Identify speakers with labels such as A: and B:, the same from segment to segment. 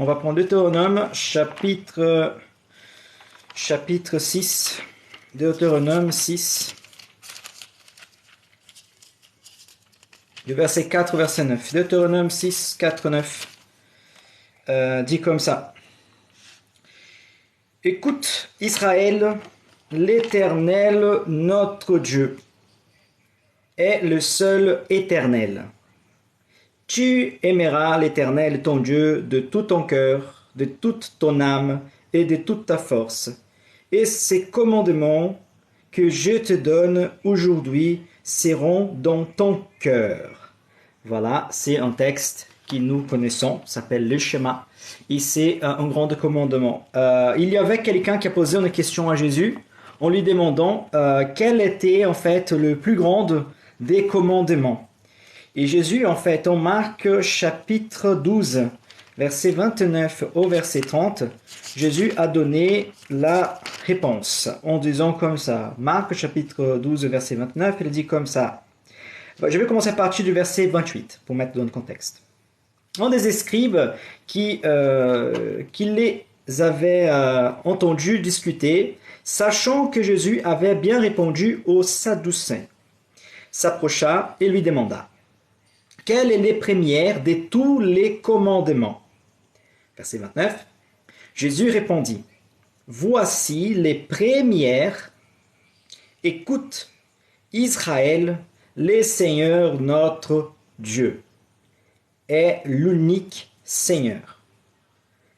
A: On va prendre Deutéronome chapitre 6. Deutéronome 6. Du verset 4 au verset 9. Deutéronome 6, 4, 9. Dit comme ça. Écoute, Israël, l'Éternel, notre Dieu, est le seul éternel. Tu aimeras l'Éternel, ton Dieu, de tout ton cœur, de toute ton âme et de toute ta force. Et ces commandements que je te donne aujourd'hui seront dans ton cœur. Voilà, c'est un texte que nous connaissons, s'appelle le schéma. Et c'est un grand commandement. Il y avait quelqu'un qui a posé une question à Jésus en lui demandant quel était en fait le plus grand des commandements. Et Jésus, en fait, en Marc chapitre 12, verset 29 au verset 30, Jésus a donné la réponse en disant comme ça. Marc chapitre 12, verset 29, il dit comme ça. Je vais commencer à partir du verset 28 pour mettre dans le contexte. Un des scribes qui les avait entendus discuter, sachant que Jésus avait bien répondu aux Sadducéens, s'approcha et lui demanda: quelle est la première de tous les commandements? Verset 29. Jésus répondit: voici les premières. Écoute, Israël, le Seigneur notre Dieu est l'unique Seigneur.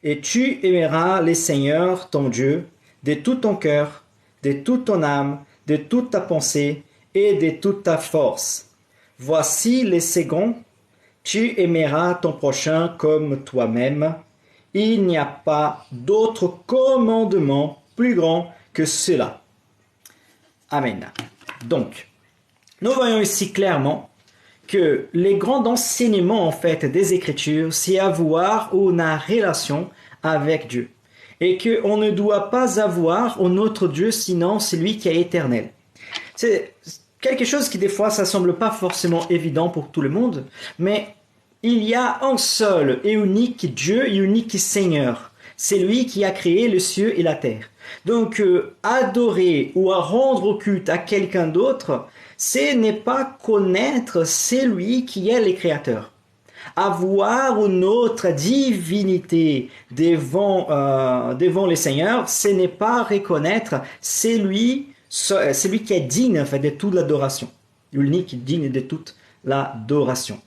A: Et tu aimeras le Seigneur ton Dieu de tout ton cœur, de toute ton âme, de toute ta pensée et de toute ta force. Voici les seconds. Tu aimeras ton prochain comme toi-même. Il n'y a pas d'autre commandement plus grand que cela. Amen. Donc, nous voyons ici clairement que les grands enseignements en fait des Écritures, c'est avoir une relation avec Dieu. Et qu'on ne doit pas avoir un autre Dieu sinon celui qui est éternel. C'est quelque chose qui des fois ça semble pas forcément évident pour tout le monde, mais il y a un seul et unique Dieu et unique Seigneur. C'est lui qui a créé le ciel et la terre. Donc adorer ou à rendre culte à quelqu'un d'autre, ce n'est pas connaître celui qui est le créateur. Avoir une autre divinité devant le Seigneur, ce n'est pas reconnaître celui qui est digne en fait, de toute l'adoration. L'unique digne de toute l'adoration.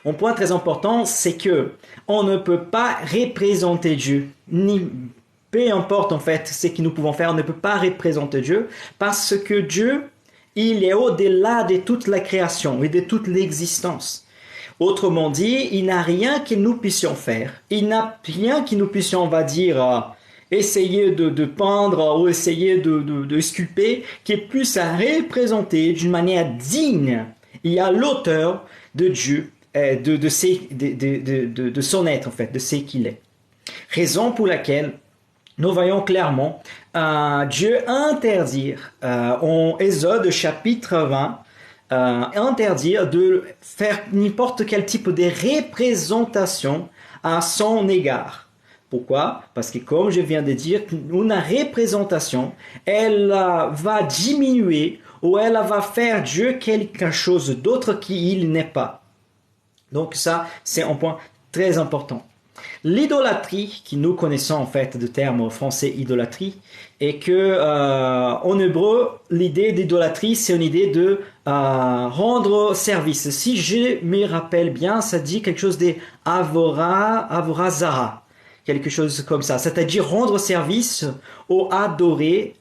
A: Un point très important, c'est que on ne peut pas représenter Dieu, ni peu importe en fait ce que nous pouvons faire, on ne peut pas représenter Dieu, parce que Dieu, il est au-delà de toute la création et de toute l'existence. Autrement dit, il n'a rien que nous puissions faire. Il n'a rien que nous puissions, on va dire, essayer de peindre ou essayer de sculpter, qui puisse représenter d'une manière digne. Il y a l'auteur de Dieu, de son être en fait, de ce qu'il est. Raison pour laquelle nous voyons clairement Dieu interdire en Exode chapitre 20, interdire de faire n'importe quel type de représentation à son égard. Pourquoi? Parce que comme je viens de dire, une représentation, elle va diminuer ou elle va faire Dieu quelque chose d'autre qu'il n'est pas. Donc ça, c'est un point très important. L'idolâtrie, qui nous connaissons en fait de terme français idolâtrie, est que en hébreu, l'idée d'idolâtrie, c'est une idée de rendre service. Si je me rappelle bien, ça dit quelque chose de avora zara, quelque chose comme ça, c'est-à-dire rendre service ou adorer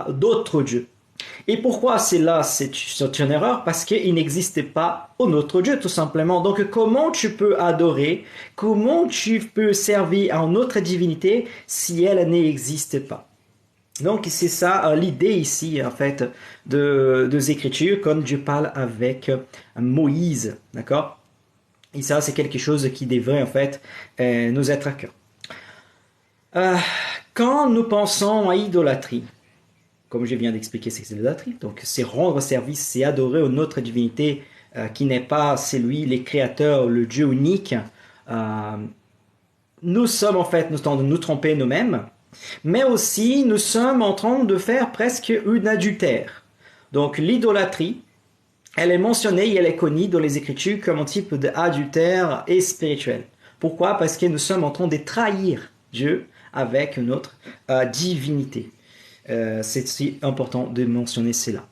A: d'autres dieux. Et pourquoi c'est une erreur? Parce qu'il n'existe pas un autre Dieu, tout simplement. Donc, comment tu peux adorer, comment tu peux servir à une autre divinité si elle n'existe pas? Donc, c'est ça l'idée ici, en fait, des Écritures, quand Dieu parle avec Moïse, d'accord? Et ça, c'est quelque chose qui devrait, en fait, nous être à cœur. Quand nous pensons à idolâtrie, comme je viens d'expliquer, c'est l'idolâtrie. Donc, c'est rendre service, c'est adorer une autre divinité qui n'est pas celui, les créateurs, le Dieu unique. nous sommes en fait nous train de nous tromper nous-mêmes, mais aussi nous sommes en train de faire presque une adultère. Donc l'idolâtrie, elle est mentionnée et elle est connue dans les Écritures comme un type d'adultère et spirituel. Pourquoi? Parce que nous sommes en train de trahir Dieu avec notre divinité. C'est si important de mentionner cela.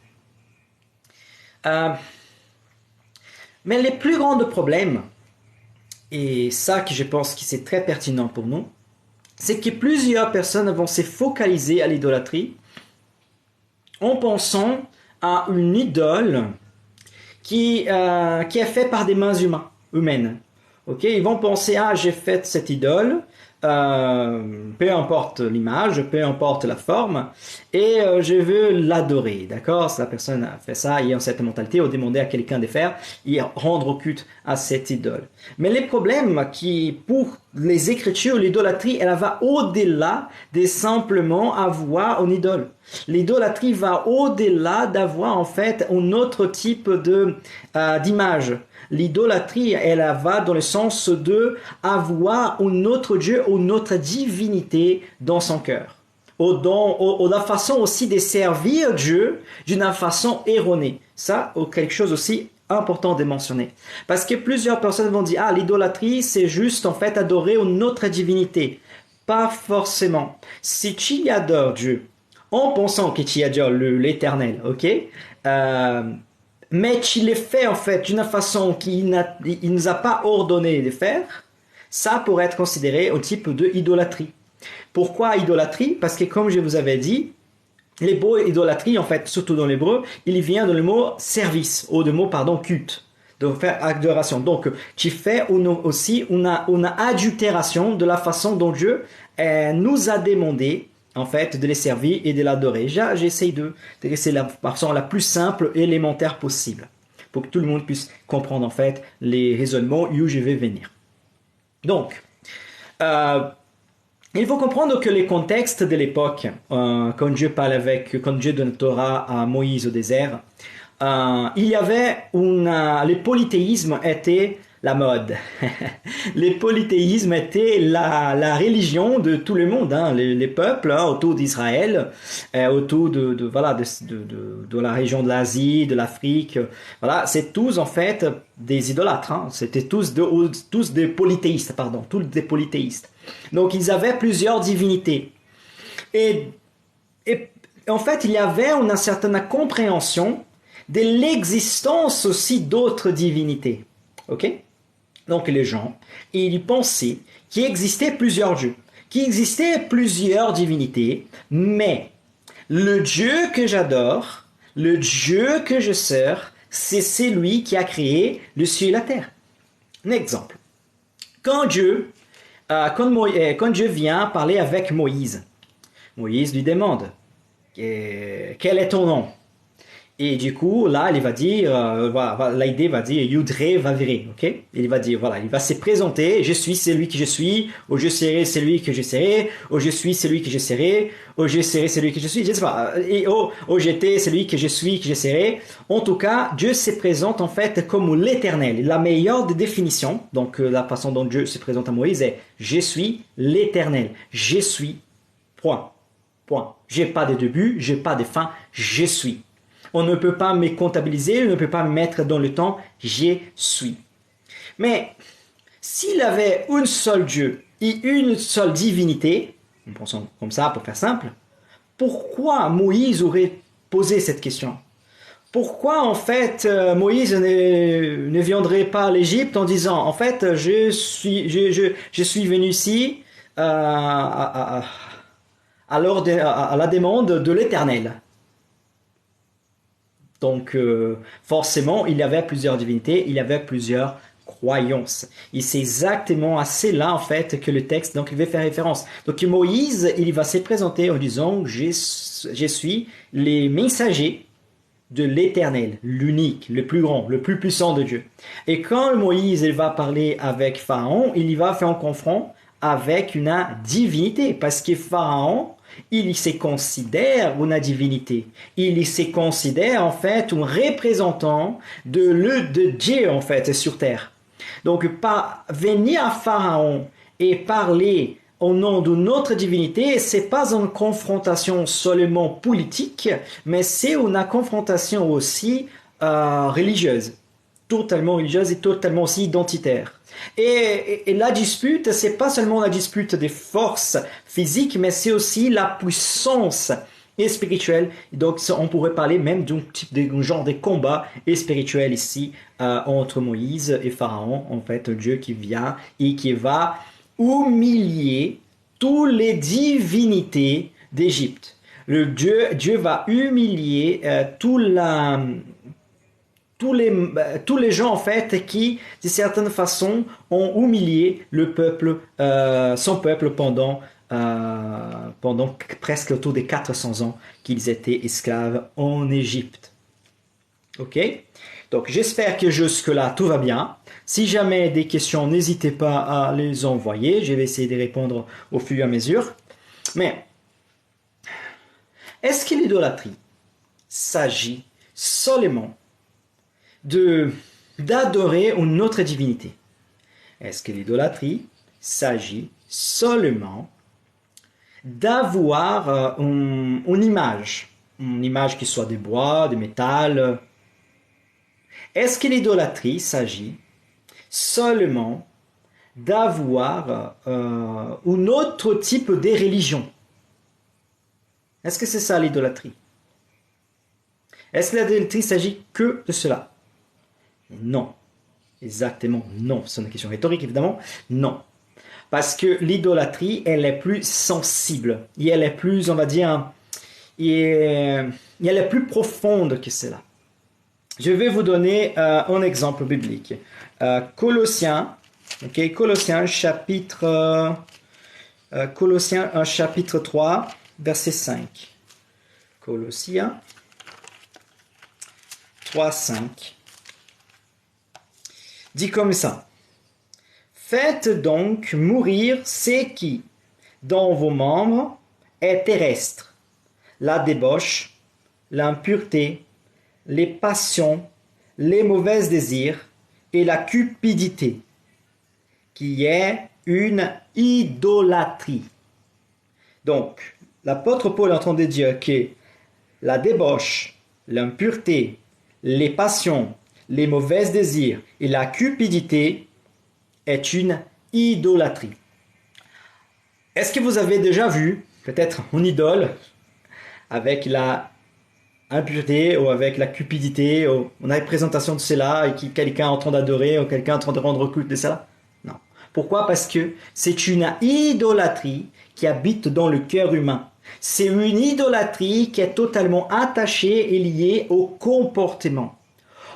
A: Mais les plus grands problèmes, et ça que je pense que c'est très pertinent pour nous, c'est que plusieurs personnes vont se focaliser à l'idolâtrie en pensant à une idole qui est faite par des mains humaines. Okay? Ils vont penser, ah, j'ai fait cette idole, peu importe l'image, peu importe la forme, et je veux l'adorer, d'accord? Si la personne a fait ça, ayant cette mentalité, ou demander à quelqu'un de faire, et rendre culte à cette idole. Mais les problèmes qui, pour les Écritures, l'idolâtrie, elle va au-delà de simplement avoir une idole. L'idolâtrie va au-delà d'avoir en fait un autre type d'image. L'idolâtrie, elle va dans le sens de avoir un autre Dieu ou une autre divinité dans son cœur. Ou la façon aussi de servir Dieu d'une façon erronée. Ça, quelque chose aussi important de mentionner. Parce que plusieurs personnes vont dire, ah, l'idolâtrie, c'est juste en fait adorer une autre divinité. Pas forcément. Si tu adores Dieu, en pensant que tu adores l'Éternel, ok? Mais tu les fais en fait d'une façon qu'il ne nous a pas ordonné de faire, ça pourrait être considéré au type de idolâtrie. Pourquoi idolâtrie? Parce que comme je vous avais dit, les mots idolâtrie, en fait, surtout dans l'hébreu, il vient de le mot service, ou de mot, culte, de faire adoration. Donc, tu fais aussi une adultération de la façon dont Dieu nous a demandé en fait, de les servir et de l'adorer. J'essaie de laisser la façon la plus simple et élémentaire possible pour que tout le monde puisse comprendre en fait les raisonnements où je vais venir. Donc, il faut comprendre que les contextes de l'époque, quand Dieu donne la Torah à Moïse au désert, il y avait le polythéisme était la mode. Le polythéisme était la religion de tout le monde, hein, les peuples autour d'Israël, autour de la région de l'Asie, de l'Afrique. Voilà, c'est tous en fait des idolâtres. Hein, c'était tous des polythéistes, tous des polythéistes. Donc ils avaient plusieurs divinités. Et en fait, il y avait une certaine compréhension de l'existence aussi d'autres divinités. Ok? Donc les gens, ils pensaient qu'il existait plusieurs dieux, qu'il existait plusieurs divinités, mais le Dieu que j'adore, le Dieu que je sers, c'est celui qui a créé le ciel et la terre. Un exemple. Quand Dieu vient parler avec Moïse, Moïse lui demande « Quel est ton nom ?» Et du coup, là, il va dire, l'idée va dire Yudre Vavire, ok? Il va dire, voilà, il va se présenter, je suis celui que je suis, ou je serai celui que je serai, ou je suis celui que je serai, ou je serai celui que je suis, je sais pas, et j'étais celui que je suis, que je serai. En tout cas, Dieu se présente en fait comme l'Éternel. La meilleure des définitions, donc la façon dont Dieu se présente à Moïse est je suis l'Éternel, je suis, point. J'ai pas de début, j'ai pas de fin, je suis. On ne peut pas me comptabiliser, on ne peut pas me mettre dans le temps, je suis. Mais s'il avait un seul Dieu et une seule divinité, pensons comme ça pour faire simple, pourquoi Moïse aurait posé cette question? Pourquoi en fait Moïse ne viendrait pas à l'Égypte en disant en fait je suis venu ici à la demande de l'Éternel? Donc, forcément, il y avait plusieurs divinités, il y avait plusieurs croyances. Et c'est exactement à cela, en fait, que le texte, donc, il va faire référence. Donc, Moïse, il va se présenter en disant, je suis les messagers de l'Éternel, l'unique, le plus grand, le plus puissant de Dieu. Et quand Moïse, il va parler avec Pharaon, il y va faire un confront avec une divinité, parce que Pharaon, il se considère une divinité. Il se considère en fait un représentant de Dieu en fait sur terre. Donc, pas venir à Pharaon et parler au nom de notre divinité, c'est pas une confrontation seulement politique, mais c'est une confrontation aussi religieuse, totalement religieuse et totalement aussi identitaire. Et la dispute, c'est pas seulement la dispute des forces physiques, mais c'est aussi la puissance et spirituelle. Donc, on pourrait parler même d'un type de genre de combat et spirituel ici entre Moïse et Pharaon. En fait, Dieu qui vient et qui va humilier toutes les divinités d'Égypte. Dieu va humilier tous les gens en fait qui, de certaine façon, ont humilié le peuple, son peuple pendant presque autour des 400 ans qu'ils étaient esclaves en Égypte. Ok? Donc j'espère que jusque-là tout va bien. Si jamais des questions, n'hésitez pas à les envoyer. Je vais essayer de répondre au fur et à mesure. Mais est-ce que l'idolâtrie s'agit seulement d'adorer une autre divinité? Est-ce que l'idolâtrie s'agit seulement d'avoir une image qui soit de bois, de métal? Est-ce que l'idolâtrie s'agit seulement d'avoir un autre type de religion? Est-ce que c'est ça l'idolâtrie? Est-ce que l'idolâtrie s'agit que de cela? Non. Exactement non. C'est une question rhétorique évidemment. Non. Parce que l'idolâtrie, elle est plus sensible. Et elle est plus, on va dire, et elle est plus profonde que cela. Je vais vous donner un exemple biblique. Colossiens chapitre 3, verset 5. Colossiens 3, 5. Dit comme ça. Faites donc mourir ce qui, dans vos membres, est terrestre, la débauche, l'impureté, les passions, les mauvais désirs et la cupidité, qui est une idolâtrie. Donc, l'apôtre Paul est en train de dire que la débauche, l'impureté, les passions, les mauvais désirs et la cupidité est une idolâtrie. Est-ce que vous avez déjà vu peut-être une idole avec la impureté ou avec la cupidité, ou on a une représentation de cela et quelqu'un est en train d'adorer ou quelqu'un est en train de rendre culte de cela? Non. Pourquoi? Parce que c'est une idolâtrie qui habite dans le cœur humain. C'est une idolâtrie qui est totalement attachée et liée au comportement.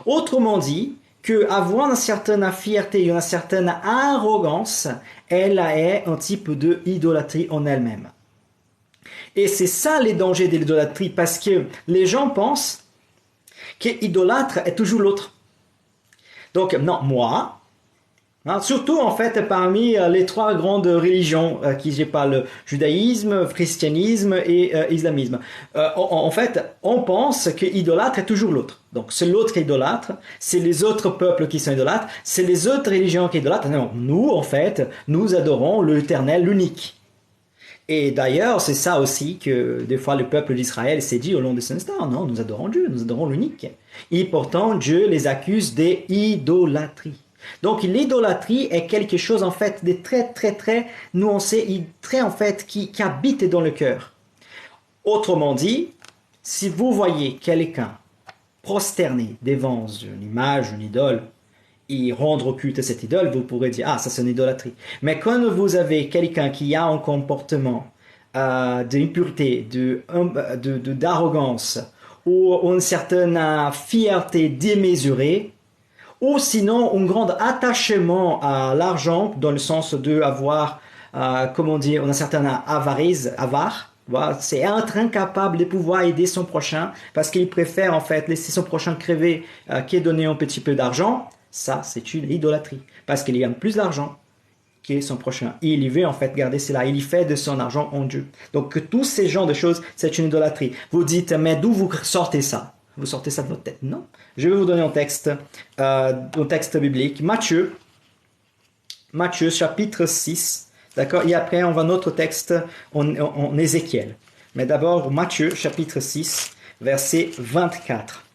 A: Autrement dit, qu'avoir une certaine fierté et une certaine arrogance, elle est un type de idolâtrie en elle-même. Et c'est ça les dangers de l'idolâtrie, parce que les gens pensent qu'idolâtre est toujours l'autre. Donc, non, moi, surtout en fait parmi les trois grandes religions qui j'ai pas le judaïsme, christianisme et islamisme. En fait, on pense que idolâtre est toujours l'autre. Donc c'est l'autre qui est idolâtre, c'est les autres peuples qui sont idolâtres, c'est les autres religions qui sont idolâtres. Non, nous en fait, nous adorons l'Éternel, l'unique. Et d'ailleurs, c'est ça aussi que des fois le peuple d'Israël s'est dit au long de son histoire. Non, nous adorons Dieu, nous adorons l'unique. Et pourtant, Dieu les accuse d'idolâtrie. Donc l'idolâtrie est quelque chose en fait de très nuancé et très en fait qui habite dans le cœur. Autrement dit, si vous voyez quelqu'un prosterné devant une image, une idole, et rendre culte à cette idole, vous pourrez dire, ah, ça c'est une idolâtrie. Mais quand vous avez quelqu'un qui a un comportement d'impureté, d'arrogance, ou une certaine fierté démesurée, ou sinon un grand attachement à l'argent, dans le sens d'avoir, une certaine avare, voilà, c'est être incapable de pouvoir aider son prochain, parce qu'il préfère en fait laisser son prochain crever qu'est donner un petit peu d'argent. Ça, c'est une idolâtrie, parce qu'il gagne plus d'argent que son prochain. Et il veut en fait garder cela, il y fait de son argent en Dieu. Donc que tous ces genres de choses, c'est une idolâtrie. Vous dites, mais d'où vous sortez ça? Vous sortez ça de votre tête? Non. Je vais vous donner un texte biblique. Matthieu chapitre 6, D'accord? Et après, on va à notre texte en Ézéchiel. Mais d'abord, Matthieu, chapitre 6, verset 24.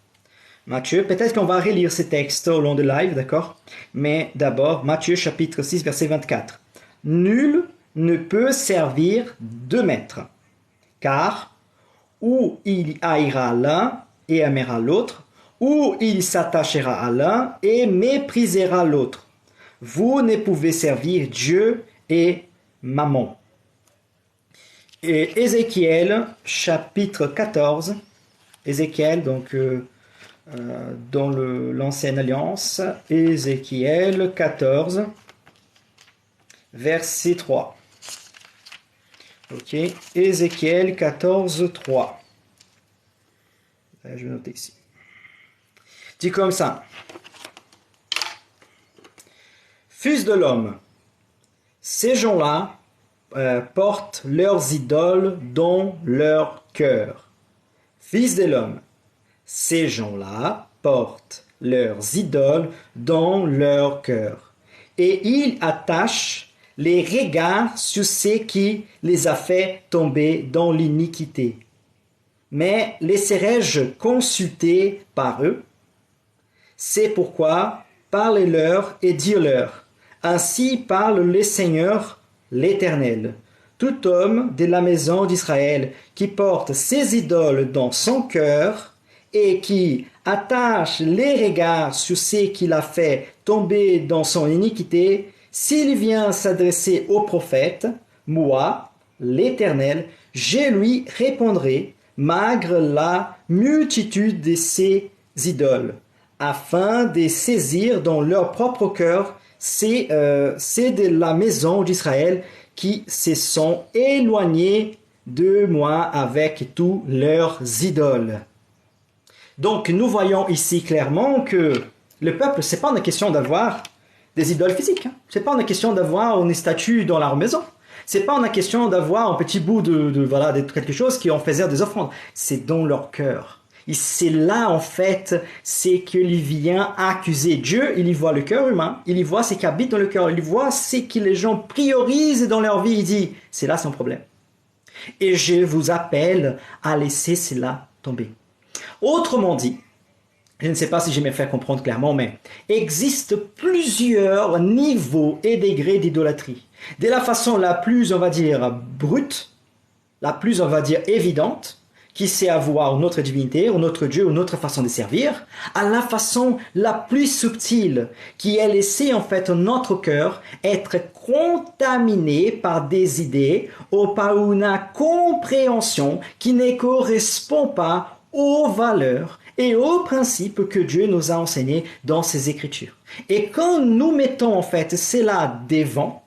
A: Matthieu, peut-être qu'on va relire ces textes au long de live, d'accord? Mais d'abord, Matthieu, chapitre 6, verset 24. Nul ne peut servir deux maîtres, car ou il haïra l'un et aimera l'autre, ou il s'attachera à l'un et méprisera l'autre. Vous ne pouvez servir Dieu et Mammon. Et Ézéchiel, chapitre 14, Ézéchiel, donc dans l'Ancienne Alliance, Ézéchiel 14, verset 3. Ok, Ézéchiel 14, 3. Je vais noter ici. Dit comme ça. Fils de l'homme, ces gens-là portent leurs idoles dans leur cœur. Fils de l'homme, ces gens-là portent leurs idoles dans leur cœur. Et ils attachent les regards sur ce qui les a fait tomber dans l'iniquité. Mais laisserai-je consulter par eux? C'est pourquoi parlez-leur et dis-leur. Ainsi parle le Seigneur l'Éternel. Tout homme de la maison d'Israël qui porte ses idoles dans son cœur et qui attache les regards sur ce qu'il a fait tomber dans son iniquité, s'il vient s'adresser au prophète, moi, l'Éternel, je lui répondrai, malgré la multitude de ses idoles, afin de saisir dans leur propre cœur c'est de la maison d'Israël qui se sont éloignés de moi avec tous leurs idoles. Donc nous voyons ici clairement que le peuple, c'est pas une question d'avoir des idoles physiques, hein. C'est pas une question d'avoir une statue dans leur maison. C'est pas une question d'avoir un petit bout de quelque chose qui en faisait des offrandes. C'est dans leur cœur. Et c'est là, en fait, c'est qu'il vient accuser Dieu. Il y voit le cœur humain, il y voit ce qui habite dans le cœur, il y voit ce que les gens priorisent dans leur vie. Il dit, c'est là son problème. Et je vous appelle à laisser cela tomber. Autrement dit, je ne sais pas si je vais me faire comprendre clairement, mais existe plusieurs niveaux et degrés d'idolâtrie. De la façon la plus, on va dire, brute, la plus, on va dire, évidente, qui sait avoir notre divinité, ou notre Dieu, ou notre façon de servir, à la façon la plus subtile, qui est laissée en fait notre cœur être contaminé par des idées ou par une compréhension qui ne correspond pas aux valeurs et aux principes que Dieu nous a enseignés dans ses Écritures. Et quand nous mettons en fait cela devant,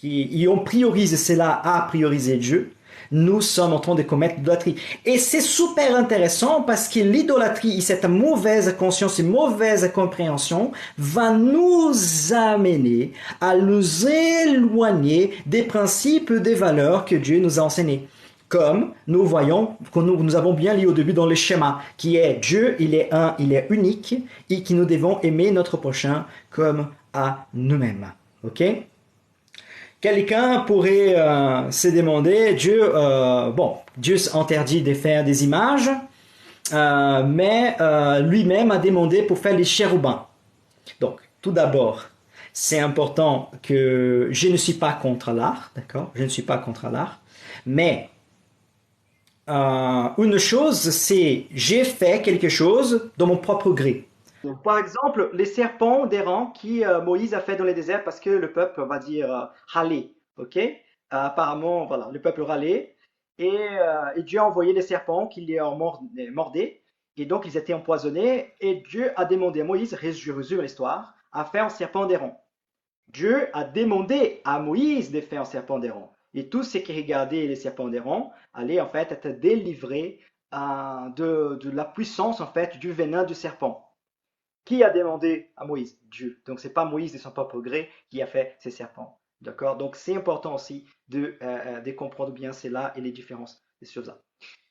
A: et on priorise cela à prioriser Dieu, nous sommes en train de commettre l'idolâtrie. Et c'est super intéressant parce que l'idolâtrie, cette mauvaise conscience, cette mauvaise compréhension va nous amener à nous éloigner des principes, des valeurs que Dieu nous a enseignés. Comme nous voyons, que nous avons bien lu au début dans le schéma, qui est Dieu, il est un, il est unique, et que nous devons aimer notre prochain comme à nous-mêmes. Ok? Quelqu'un pourrait se demander, Dieu interdit de faire des images, mais lui-même a demandé pour faire les chérubins. Donc, tout d'abord, c'est important que je ne suis pas contre l'art, d'accord? Je ne suis pas contre l'art, mais une chose, c'est j'ai fait quelque chose dans mon propre gré. Donc, par exemple, les serpents d'Héran qui Moïse a fait dans le désert parce que le peuple va dire râler, ok? Apparemment, voilà, le peuple râlait et Dieu a envoyé les serpents qui les ont mordaient et donc ils étaient empoisonnés et Dieu a demandé à Moïse, je résume l'histoire, à faire un serpent d'Héran. Dieu a demandé à Moïse de faire un serpent d'Héran et tous ceux qui regardaient les serpents d'Héran allaient en fait être délivrés de la puissance en fait du venin du serpent. Qui a demandé à Moïse? Dieu. Donc, c'est pas Moïse de son propre gré qui a fait ces serpents. D'accord? Donc, c'est important aussi de comprendre bien cela et les différences de ces choses-là.